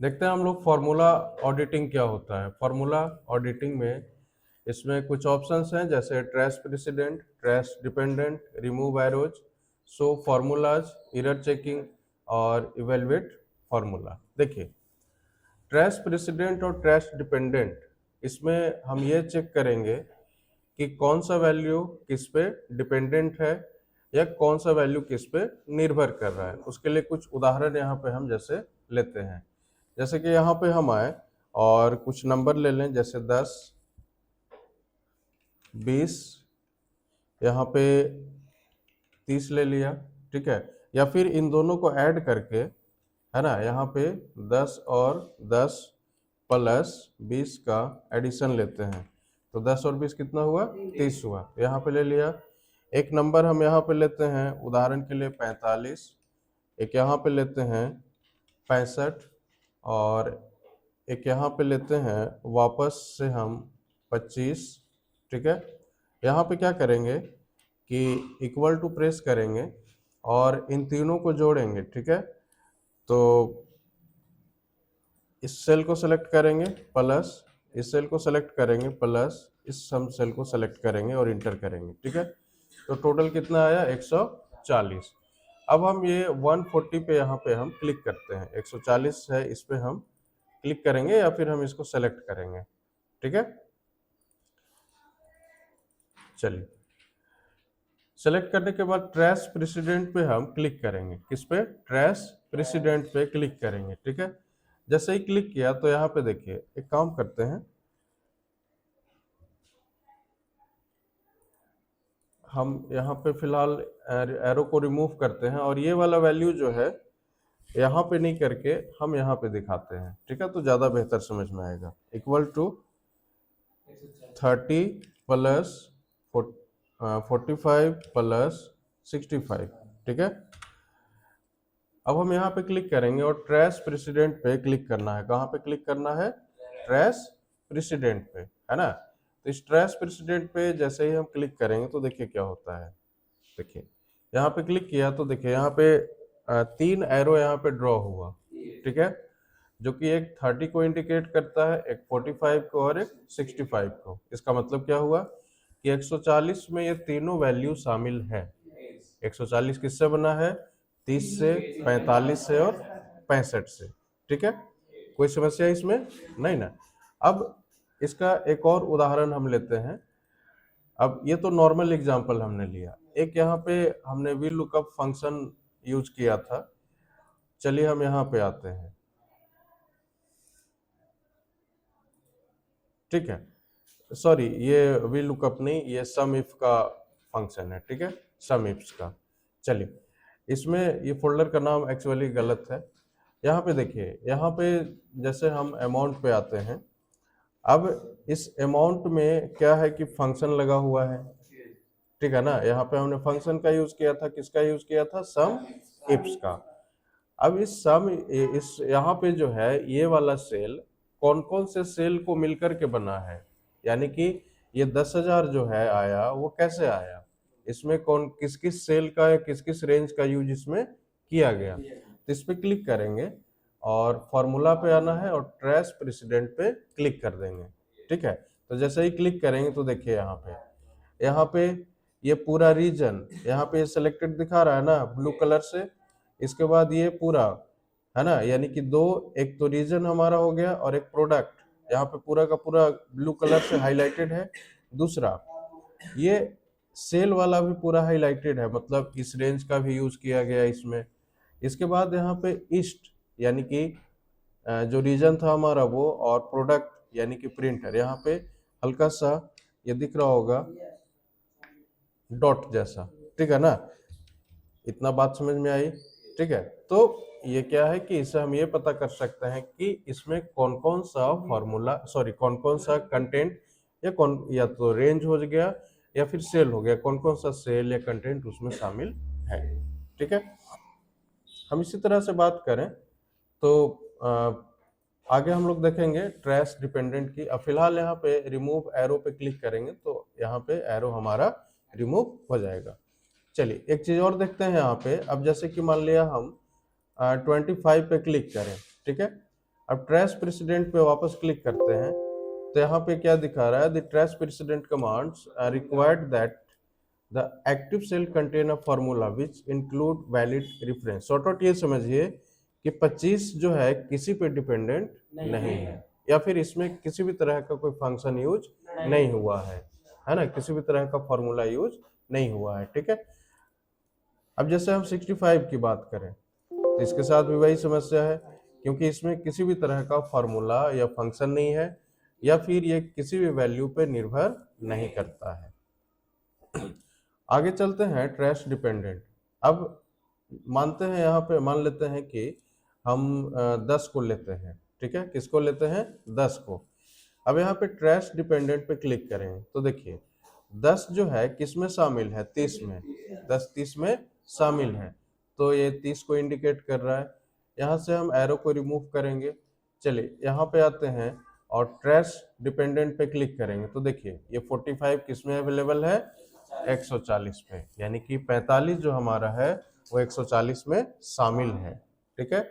देखते हैं हम लोग फार्मूला ऑडिटिंग क्या होता है। फार्मूला ऑडिटिंग में इसमें कुछ ऑप्शंस हैं जैसे trace president, trace dependent, remove arrows, show formulas, error checking और इवेलुएट फार्मूला। देखिए, ट्रेस प्रेसिडेंट और ट्रेस डिपेंडेंट, इसमें हम ये चेक करेंगे कि कौन सा वैल्यू किस पे डिपेंडेंट है या कौन सा वैल्यू किस पे निर्भर कर रहा है। उसके लिए कुछ उदाहरण यहाँ पे हम जैसे लेते हैं। जैसे कि यहाँ पे हम आए और कुछ नंबर ले लें, जैसे 10, 20, यहाँ पे 30 ले लिया, ठीक है। या फिर इन दोनों को ऐड करके, है ना, यहाँ पे 10 और 10 प्लस 20 का एडिशन लेते हैं, तो 10 और 20 कितना हुआ, 30 हुआ। तो यहाँ पे ले लिया। एक नंबर हम यहाँ पे लेते हैं उदाहरण के लिए 45, एक यहाँ पे लेते हैं 65, और एक यहाँ पे लेते हैं वापस से हम 25, ठीक है। यहाँ पे क्या करेंगे कि इक्वल टू प्रेस करेंगे और इन तीनों को जोड़ेंगे, ठीक है। तो इस सेल को सेलेक्ट करेंगे प्लस इस सेल को सेलेक्ट करेंगे प्लस इस सम सेल को सेलेक्ट करेंगे और इंटर करेंगे, ठीक है। तो टोटल कितना आया, 140। अब हम ये 140 पे यहाँ पे हम क्लिक करते हैं, 140 है इस पे हम क्लिक करेंगे या फिर हम इसको सेलेक्ट करेंगे, ठीक है। चलिए, सेलेक्ट करने के बाद ट्रेस प्रेसिडेंट पे हम क्लिक करेंगे। किस पे, ट्रेस प्रेसिडेंट पे क्लिक करेंगे, ठीक है। जैसे ही क्लिक किया तो यहाँ पे देखिए, एक काम करते हैं, हम यहाँ पे फिलहाल एरो को रिमूव करते हैं और ये वाला वैल्यू जो है यहाँ पे नहीं करके हम यहाँ पे दिखाते हैं, ठीक है। तो ज़्यादा बेहतर समझ में आएगा। इक्वल टू 30 प्लस 45 प्लस 65, ठीक है। अब हम यहाँ पे क्लिक करेंगे और ट्रेस प्रेसिडेंट पे क्लिक करना है। कहाँ पे क्लिक करना है, ट्रेस प्रेसिडेंट पे, है ना। तो इस ट्रेस प्रेसिडेंट पे जैसे ही हम क्लिक करेंगे तो देखिए क्या होता है। देखिए, यहाँ पे क्लिक किया तो देखिए यहाँ पे 3 एरो यहाँ पे ड्रॉ हुआ, ठीक है, जो कि एक 30 को इंडिकेट करता है, एक 45 को और एक 65 को। इसका मतलब क्या हुआ कि 140 में ये तीनों वैल्यू शामिल है। 140 किससे बना है, 30 से, 45 से और 65 से, ठीक है। कोई समस्या इसमें नहीं ना। अब इसका एक और उदाहरण हम लेते हैं। अब ये तो नॉर्मल एग्जांपल हमने लिया, एक यहाँ पे हमने वी लुकअप फंक्शन यूज किया था। चलिए हम यहाँ पे आते हैं, ठीक है। सॉरी, ये वी लुकअप नहीं, ये सम इफ का फंक्शन है, ठीक है, सम इफ्स का। चलिए, इसमें ये फोल्डर का नाम एक्चुअली गलत है। यहाँ पे देखिए, यहाँ पे जैसे हम अमाउंट पे आते हैं, अब इस अमाउंट में क्या है कि फंक्शन लगा हुआ है, ठीक है ना। यहाँ पे हमने फंक्शन का यूज किया था, किसका यूज किया था, सम इफ्स का। अब इस यहाँ पे जो है ये वाला सेल कौन कौन से सेल को मिलकर के बना है, यानी कि ये 10,000 जो है आया वो कैसे आया, इसमें कौन किस किस सेल का या किस किस रेंज का यूज इसमें किया गया। तो इस पे क्लिक करेंगे और फॉर्मूला पे आना है और ट्रेस प्रेसिडेंट पे क्लिक कर देंगे, ठीक है। तो जैसे ही क्लिक करेंगे तो देखिए यहाँ पे ये पूरा रीजन यहाँ पे सेलेक्टेड दिखा रहा है ना ब्लू कलर से। इसके बाद ये पूरा, है ना, यानी कि दो, एक तो रीजन हमारा हो गया और एक प्रोडक्ट यहाँ पे पूरा का पूरा ब्लू कलर से हाईलाइटेड है। दूसरा, ये सेल वाला भी पूरा हाईलाइटेड है, मतलब इस रेंज का भी यूज किया गया इसमें। इसके बाद यहाँ पे ईस्ट, यानी कि जो रीजन था हमारा वो, और प्रोडक्ट यानी कि प्रिंटर, यहाँ पे हल्का सा ये दिख रहा होगा डॉट जैसा, ठीक है ना। इतना बात समझ में आई, ठीक है। तो ये क्या है कि इससे हम ये पता कर सकते हैं कि इसमें कौन कौन सा फॉर्मूला, सॉरी, कौन कौन सा कंटेंट या कौन, या तो रेंज हो गया या फिर सेल हो गया, कौन कौन सा सेल या कंटेंट उसमें शामिल है, ठीक है। हम इसी तरह से बात करें तो आगे हम लोग देखेंगे ट्रेस डिपेंडेंट की। अब फिलहाल यहाँ पे रिमूव एरो पे क्लिक करेंगे तो यहाँ पे एरो हमारा रिमूव हो जाएगा। चलिए, एक चीज और देखते हैं यहाँ पे। अब जैसे कि मान लिया हम 25 पे क्लिक करें, ठीक है, अब ट्रेस प्रेसिडेंट पे वापस क्लिक करते हैं तो यहाँ पे क्या दिखा रहा है, the trace precedent commands are required that the active cell contain a formula which include valid reference. Short out ये समझिए कि 25 जो है किसी पे डिपेंडेंट नहीं है, या फिर इसमें किसी भी तरह का कोई फंक्शन यूज नहीं हुआ है ना, किसी भी तरह का फॉर्मूला यूज नहीं हुआ है, ठीक है। अब जैसे हम 65 की बात करें तो इसके साथ भी वही समस्या है, क्योंकि इसमें किसी भी तरह का फॉर्मूला या फंक्शन नहीं है, या फिर ये किसी भी वैल्यू पे निर्भर नहीं करता है। आगे चलते हैं ट्रैश डिपेंडेंट। अब मानते हैं यहाँ पे, मान लेते हैं कि हम 10 को लेते हैं, ठीक है, किसको लेते हैं, 10 को। अब यहाँ पे ट्रैश डिपेंडेंट पे क्लिक करें तो देखिए 10 जो है किस में शामिल है, 30 में, 10 30 में शामिल है, तो ये 30 को इंडिकेट कर रहा है। यहाँ से हम एरो को रिमूव करेंगे। चलिए यहाँ पे आते हैं और ट्रैश डिपेंडेंट पे क्लिक करेंगे तो देखिए ये 45 किस में अवेलेबल है, 140 पे, यानी कि 45 जो हमारा है वो 140 में शामिल है, ठीक है।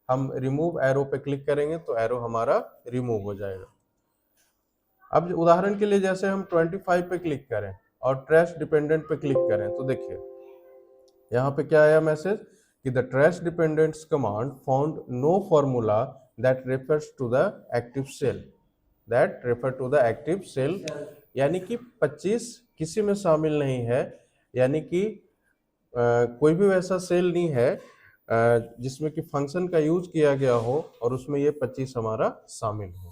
हम रिमूव एरो पे क्लिक करेंगे तो एरो हमारा रिमूव हो जाएगा। अब उदाहरण के लिए जैसे हम 25 पे क्लिक करें और ट्रैश डिपेंडेंट पे क्लिक करें तो देखिए यहाँ पे क्या आया मैसेज कि the trace dependents command found no formula that refers to the active cell, that refer to the active cell, यानी कि 25 किसी में शामिल नहीं है, यानी कि कोई भी वैसा सेल नहीं है जिसमें कि फंक्शन का यूज किया गया हो और उसमें ये 25 हमारा शामिल हो,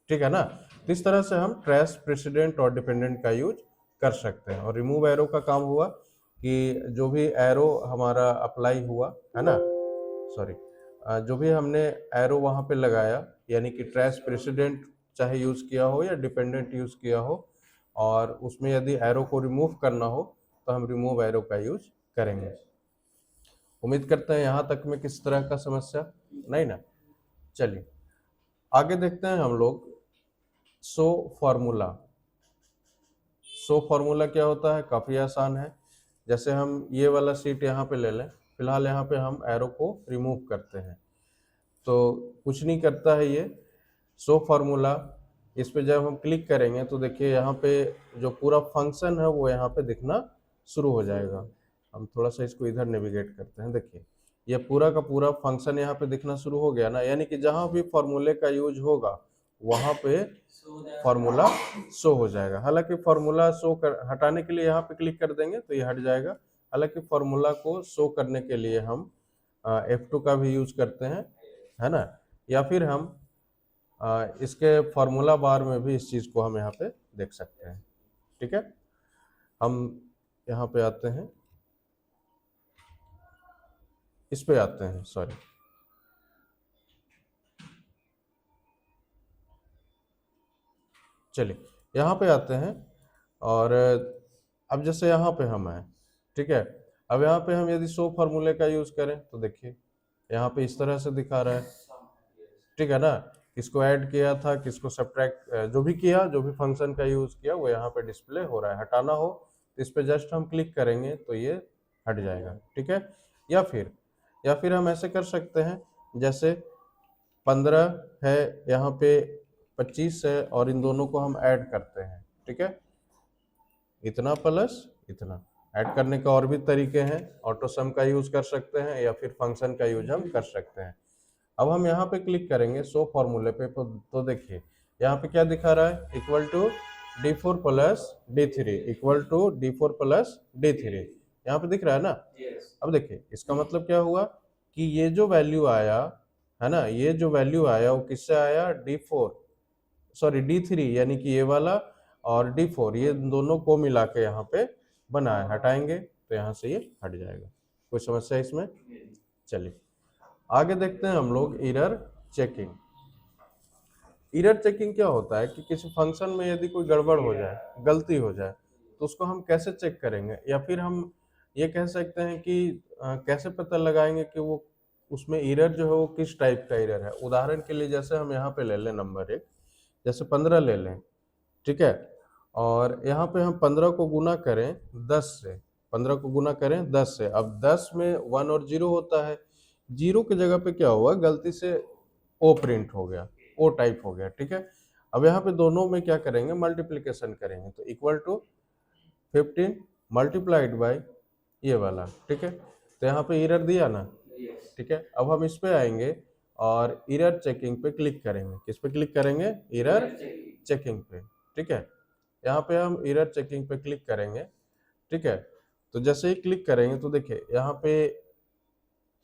ठीक है ना। तो इस तरह से हम ट्रैश प्रेसिडेंट और डिपेंडेंट का यूज कर सकते हैं। और रिमूव एरो का काम हुआ कि जो भी एरो हमारा अप्लाई हुआ है ना, सॉरी, जो भी हमने एरो वहां पे लगाया, यानी कि ट्रैश प्रेसिडेंट चाहे यूज किया हो या डिपेंडेंट यूज किया हो, और उसमें यदि एरो को रिमूव करना हो तो हम रिमूव एरो का यूज करेंगे। उम्मीद करते हैं यहाँ तक में किस तरह का समस्या नहीं ना। चलिए आगे देखते हैं हम लोग शो फॉर्मूला। शो फॉर्मूला क्या होता है, काफी आसान है। जैसे हम ये वाला शीट यहाँ पे ले लें, फिलहाल यहाँ पे हम एरो को रिमूव करते हैं तो कुछ नहीं करता है ये शो फॉर्मूला। इस पे जब हम क्लिक करेंगे तो देखिए यहाँ पे जो पूरा फंक्शन है वो यहाँ पे दिखना शुरू हो जाएगा। हम थोड़ा सा इसको इधर नेविगेट करते हैं, देखिए ये पूरा का पूरा फंक्शन यहाँ पे दिखना शुरू हो गया ना, यानी कि जहाँ भी फॉर्मूले का यूज होगा वहां पे फॉर्मूला शो हो जाएगा। हालांकि फॉर्मूला शो कर हटाने के लिए यहाँ पे क्लिक कर देंगे तो ये हट जाएगा। हालांकि फॉर्मूला को शो करने के लिए हम F2 का भी यूज करते हैं, है ना, या फिर हम इसके फॉर्मूला बार में भी इस चीज को हम यहाँ पे देख सकते हैं, ठीक है। हम यहाँ पे आते हैं, इस पे आते हैं, सॉरी, चलिए यहाँ पे आते हैं और अब जैसे यहाँ पे हम हैं, ठीक है। अब यहाँ पे हम यदि शो फॉर्मूले का यूज करें तो देखिए यहाँ पे इस तरह से दिखा रहा है, ठीक है ना। किसको ऐड किया था, किसको सब्ट्रैक्ट, जो भी किया, जो भी फंक्शन का यूज किया वो यहाँ पे डिस्प्ले हो रहा है। हटाना हो तो इस पे जस्ट हम क्लिक करेंगे तो ये हट जाएगा, ठीक है। या फिर हम ऐसे कर सकते हैं, जैसे 15 है, यहाँ पे 25 है, और इन दोनों को हम ऐड करते हैं, ठीक है, इतना प्लस इतना। ऐड करने का और भी तरीके हैं, ऑटो सम का यूज कर सकते हैं या फिर फंक्शन का यूज हम कर सकते हैं। अब हम यहाँ पे क्लिक करेंगे शो फॉर्मूले पे तो देखिए यहाँ पे क्या दिखा रहा है, equal to D4 plus D3, equal to D4 plus D3, यहाँ पे दिख रहा है ना। अब देखिए इसका मतलब क्या हुआ कि ये जो वैल्यू आया है ना, ये जो वैल्यू आया वो किससे आया, D4, सॉरी D3, यानी कि ये वाला और D4, ये दोनों को मिला के यहाँ पे बना है। हटाएंगे तो यहाँ से ये हट जाएगा। कोई समस्या इसमें? चलिए आगे देखते हैं हम लोग एरर चेकिंग। एरर चेकिंग क्या होता है कि किसी फंक्शन में यदि कोई गड़बड़ हो जाए, गलती हो जाए, तो उसको हम कैसे चेक करेंगे, या फिर हम ये कह सकते हैं कि कैसे पता लगाएंगे कि वो उसमें एरर जो है वो किस टाइप का एरर है। उदाहरण के लिए जैसे हम यहाँ पे ले लें नंबर 1, जैसे 15 ले लें, ठीक है, और यहाँ पे हम 15 को गुना करें 10 से, 15 को गुना करें 10 से। अब 10 में 1 और 0 होता है, 0 की जगह पे क्या हुआ, गलती से ओ प्रिंट हो गया, ओ टाइप हो गया, ठीक है। अब यहाँ पे दोनों में क्या करेंगे, मल्टीप्लीकेशन करेंगे, तो इक्वल टू 15 मल्टीप्लाइड बाय ये वाला, ठीक है। तो यहाँ पे एरर दिया ना, ठीक है। अब हम इस पे आएंगे और एरर चेकिंग पे क्लिक करेंगे। किस पे क्लिक करेंगे, एरर चेकिंग पे, ठीक है। यहाँ पे हम एरर चेकिंग पे क्लिक करेंगे, ठीक है। तो जैसे ही क्लिक करेंगे तो देखिए यहाँ पे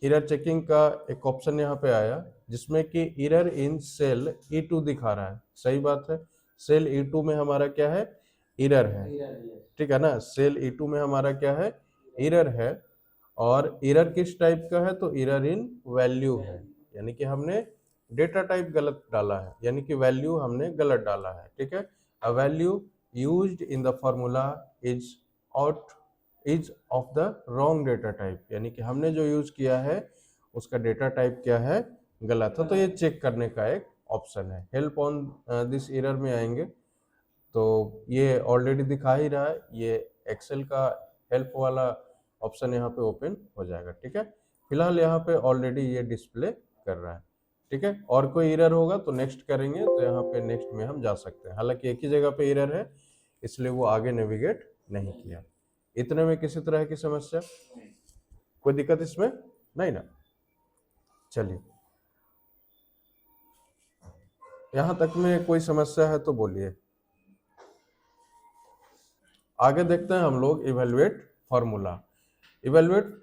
एरर चेकिंग का एक ऑप्शन यहाँ पे आया जिसमें कि एरर इन सेल E2 दिखा रहा है। सही बात है, सेल E2 में हमारा क्या है, एरर है, ठीक है ना। सेल E2 में हमारा क्या है, एरर है। और एरर किस टाइप का है, तो एरर इन वैल्यू है, यानी कि हमने डेटा टाइप गलत डाला है, यानी कि वैल्यू हमने गलत डाला है, ठीक है। A value used in the formula is out is of the wrong data type, यानी कि हमने जो यूज किया है उसका डेटा टाइप क्या है, गलत है। तो ये चेक करने का एक ऑप्शन है। हेल्प ऑन दिस एरर में आएंगे तो ये ऑलरेडी दिखा ही रहा है, ये एक्सेल का हेल्प वाला ऑप्शन यहाँ पे ओपन हो जाएगा, ठीक है। फिलहाल यहाँ पे ऑलरेडी ये डिस्प्ले कर रहा है, ठीक है। और कोई एरर होगा तो नेक्स्ट करेंगे, तो यहाँ पे नेक्स्ट में हम जा सकते हैं। हालांकि एक ही जगह पे एरर है इसलिए वो आगे नेविगेट नहीं किया। इतने में किसी तरह की समस्या, कोई दिक्कत इसमें नहीं ना। चलिए, यहां तक में कोई समस्या है तो बोलिए। आगे देखते हैं हम लोग इवेलुएट फार्मूला। इवेलुएट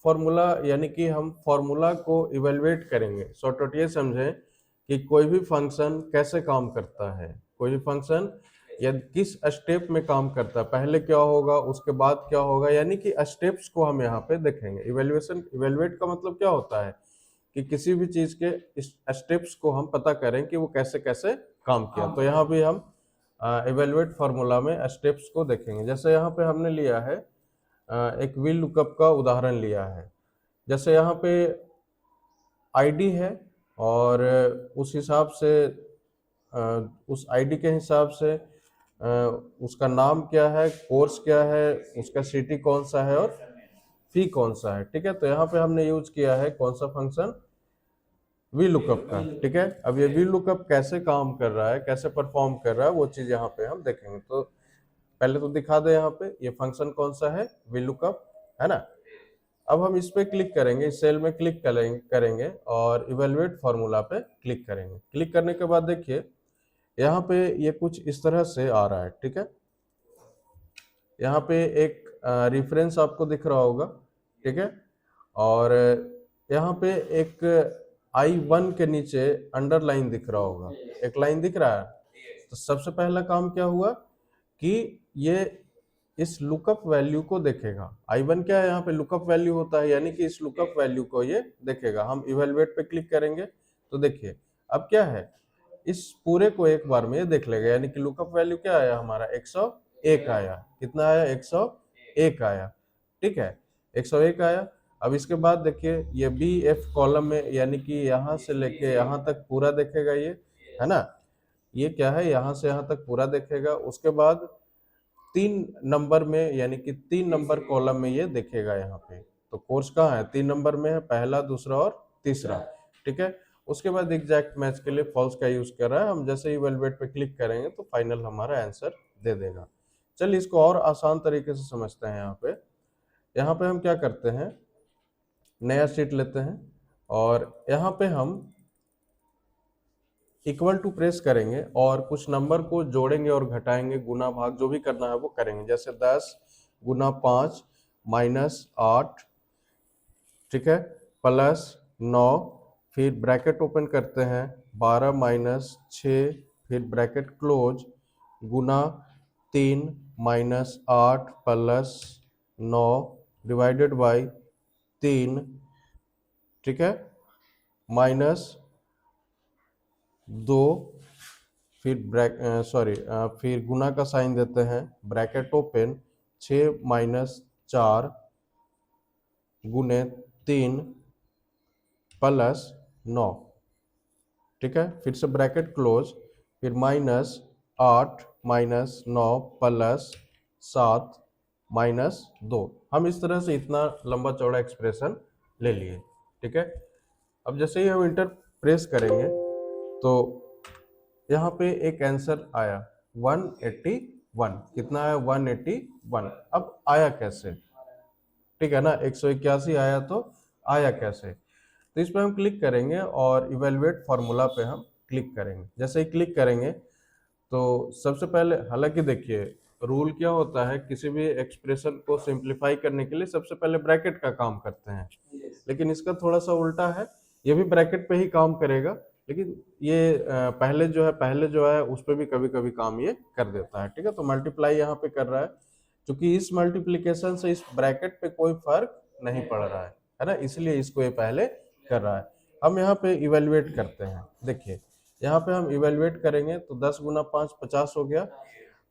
फार्मूला यानी कि हम फार्मूला को इवेलुएट करेंगे। शॉर्टकट ये समझें कि कोई भी फंक्शन कैसे काम करता है, कोई भी फंक्शन या किस स्टेप में काम करता है, पहले क्या होगा उसके बाद क्या होगा, यानी कि स्टेप्स को हम यहाँ पे देखेंगे। इवेलुएट का मतलब क्या होता है कि किसी भी चीज के स्टेप्स को हम पता करें कि वो कैसे कैसे काम किया। तो यहाँ भी हम इवेलुएट फार्मूला में स्टेप्स को देखेंगे। जैसे यहाँ पे हमने लिया है एक व्हील लुकअप का उदाहरण लिया है। जैसे यहाँ पे आईडी है और उस हिसाब से उस आईडी के हिसाब से उसका नाम क्या है, कोर्स क्या है, उसका सिटी कौन सा है और फी कौन सा है, ठीक है। तो यहाँ पे हमने यूज किया है कौन सा फंक्शन, वी लुकअप का, ठीक है। अब ये वी लुकअप कैसे काम कर रहा है, कैसे परफॉर्म कर रहा है, वो चीज यहाँ पे हम देखेंगे। तो पहले तो दिखा दे यहाँ पे ये फंक्शन कौन सा है, वी लुकअप, है ना। अब हम इस पे क्लिक करेंगे, इस सेल में क्लिक करेंगे और इवेलुएट फार्मूला पे क्लिक करेंगे। क्लिक करने के बाद देखिए यहाँ पे ये कुछ इस तरह से आ रहा है, ठीक है। यहाँ पे एक रेफरेंस आपको दिख रहा होगा, ठीक है। और यहाँ पे एक I1 के नीचे अंडरलाइन दिख रहा होगा, एक लाइन दिख रहा है। तो सबसे पहला काम क्या हुआ कि ये इस लुकअप वैल्यू को देखेगा। I1 क्या है, यहाँ पे लुकअप वैल्यू होता है, यानी कि इस लुकअप वैल्यू को ये देखेगा। हम इवेलुएट पे क्लिक करेंगे तो देखिए अब क्या है, इस पूरे को एक बार में ये देख लेगा, यानी कि लुकअप वैल्यू क्या आया हमारा, 101 आया। कितना आया, 101 आया, ठीक है, 101 आया। अब इसके बाद देखिए ये बी एफ कॉलम में, यानी कि यहाँ से लेके यहाँ तक पूरा देखेगा ये, है ना। ये क्या है, यहाँ से यहाँ तक पूरा देखेगा। उसके बाद 3 नंबर में, यानी कि 3 नंबर कॉलम में ये देखेगा यहाँ पे। तो कोर्स कहाँ है, 3 नंबर में है, पहला, दूसरा और तीसरा, ठीक है। उसके बाद एग्जैक्ट मैच के लिए फॉल्स का यूज कर रहा है। हम जैसे ही इवेलुएट पे क्लिक करेंगे तो फाइनल हमारा आंसर दे देगा। चलिए इसको और आसान तरीके से समझते हैं। यहाँ पे हम क्या करते हैं, नया शीट लेते हैं और यहाँ पे हम इक्वल टू प्रेस करेंगे और कुछ नंबर को जोड़ेंगे और घटाएंगे, गुना भाग जो भी करना है वो करेंगे। जैसे 10 गुना 5 माइनस 8, ठीक है, प्लस 9, फिर ब्रैकेट ओपन करते हैं, 12 माइनस 6, फिर bracket close, Guna 3 minus 8 plus 9 divided by 3, ठीक है, माइनस 2, फिर फिर गुना का साइन देते हैं, ब्रैकेट ओपन, 6 माइनस 4 गुने 3 प्लस 9, ठीक है, फिर से ब्रैकेट क्लोज, फिर माइनस 8 माइनस 9 प्लस 7 माइनस 2। हम इस तरह से इतना लंबा चौड़ा एक्सप्रेशन ले लिए, ठीक है। अब जैसे ही हम इंटर प्रेस करेंगे तो यहाँ पे एक आंसर आया 181। कितना आया? 181। अब आया कैसे? ठीक है ना, 181 आया तो आया कैसे? तो इस पर हम क्लिक करेंगे और इवेलुएट फार्मूला पे हम क्लिक करेंगे। जैसे ही क्लिक करेंगे तो सबसे पहले, हालांकि देखिए रूल क्या होता है, किसी भी एक्सप्रेशन को सिंप्लीफाई करने के लिए सबसे पहले ब्रैकेट का काम करते हैं, लेकिन इसका थोड़ा सा उल्टा है। ये भी ब्रैकेट पे ही काम करेगा, लेकिन ये पहले जो है उस पर भी कभी कभी काम ये कर देता है। ठीक है, तो मल्टीप्लाई यहाँ पे कर रहा है, क्योंकि इस मल्टीप्लीकेशन से इस ब्रैकेट पे कोई फर्क नहीं पड़ रहा है ना, इसलिए इसको ये पहले कर रहा है। हम यहाँ पे इवेलुएट करते हैं। देखिए यहाँ पे हम इवेलुएट करेंगे तो 10 गुना 5 50 हो गया।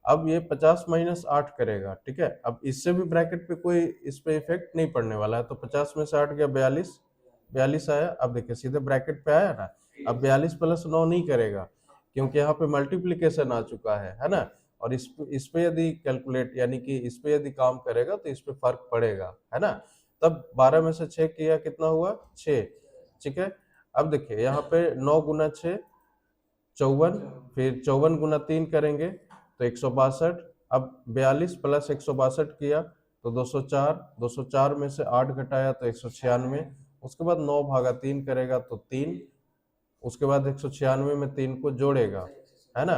अब ये 50 माइनस 8 करेगा। ठीक है, अब इससे भी ब्रैकेट पे कोई इस पे इफेक्ट नहीं पड़ने वाला है, तो 50 में से 8 गया 42, 42 आया। अब देखिए सीधे ब्रैकेट पे आया ना। अब 42 प्लस 9 नहीं करेगा, क्योंकि यहाँ पे मल्टीप्लीकेशन आ चुका है ना। और इस पे यदि कैलकुलेट यानी कि इस पे यदि काम करेगा तो इस पे फर्क पड़ेगा, है ना। तब 12 में से 6 किया, कितना हुआ? 6। ठीक है, अब देखिए यहाँ पे 9 गुना 6 54, फिर 54 गुना 3 करेंगे तो 162। अब 42 प्लस 162 किया तो 204, 204 में से 8 घटाया तो 196। उसके बाद 9 भागा 3 करेगा तो 3। उसके बाद 196 में 3 को जोड़ेगा, है ना,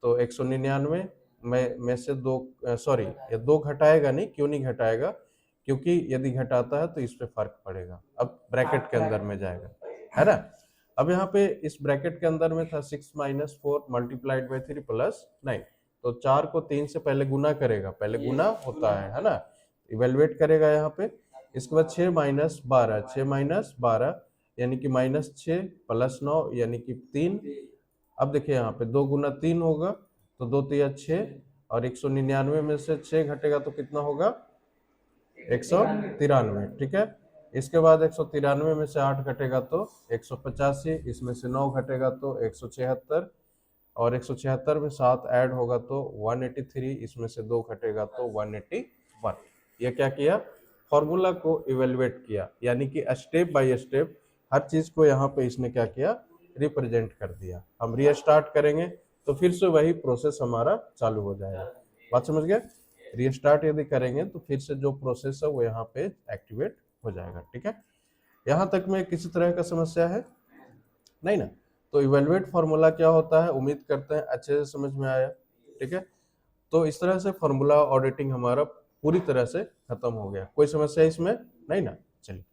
तो 199 में से 2, सॉरी ये 2 घटाएगा नहीं। क्यों नहीं घटाएगा? क्योंकि यदि घटाता है तो इस पे फर्क पड़ेगा। अब ब्रैकेट के अंदर में जाएगा, है ना। अब यहाँ पे इस ब्रैकेट के अंदर में था 6 माइनस 4 मल्टीप्लाइड बाई 3 प्लस 9, तो 4 को 3 से पहले गुना करेगा, पहले गुना होता है ना। इवेलुएट करेगा यहाँ पे। इसके बाद 6 माइनस 12, 6 माइनस 12 यानी कि माइनस 6 प्लस 9 यानी कि 3। अब देखिए यहाँ पे 2 गुना 3 होगा तो 2 तिया 6, और 199 में से 6 घटेगा तो कितना होगा? 193। ठीक है, इसके बाद 193 में से 8 घटेगा तो 185, इसमें से 9 घटेगा तो 176, और 176 में 7 ऐड होगा तो 183, इसमें से 2 घटेगा तो 181। ये क्या किया? फॉर्मूला को इवेलुएट किया, यानी कि स्टेप बाय स्टेप हर चीज को यहाँ पे इसने क्या किया? रिप्रेजेंट कर दिया। हम रीस्टार्ट करेंगे तो फिर से वही प्रोसेस हमारा चालू हो जाएगा। बात समझ गए? रीस्टार्ट यदि करेंगे तो फिर से जो प्रोसेस है वो यहाँ पे एक्टिवेट हो जाएगा। ठीक है, यहाँ तक में किसी तरह का समस्या है नहीं ना? तो इवेलुएट फार्मूला क्या होता है, उम्मीद करते हैं अच्छे से समझ में आया। ठीक है, तो इस तरह से फार्मूला ऑडिटिंग हमारा पूरी तरह से खत्म हो गया। कोई समस्या इसमें नहीं ना? चलिए।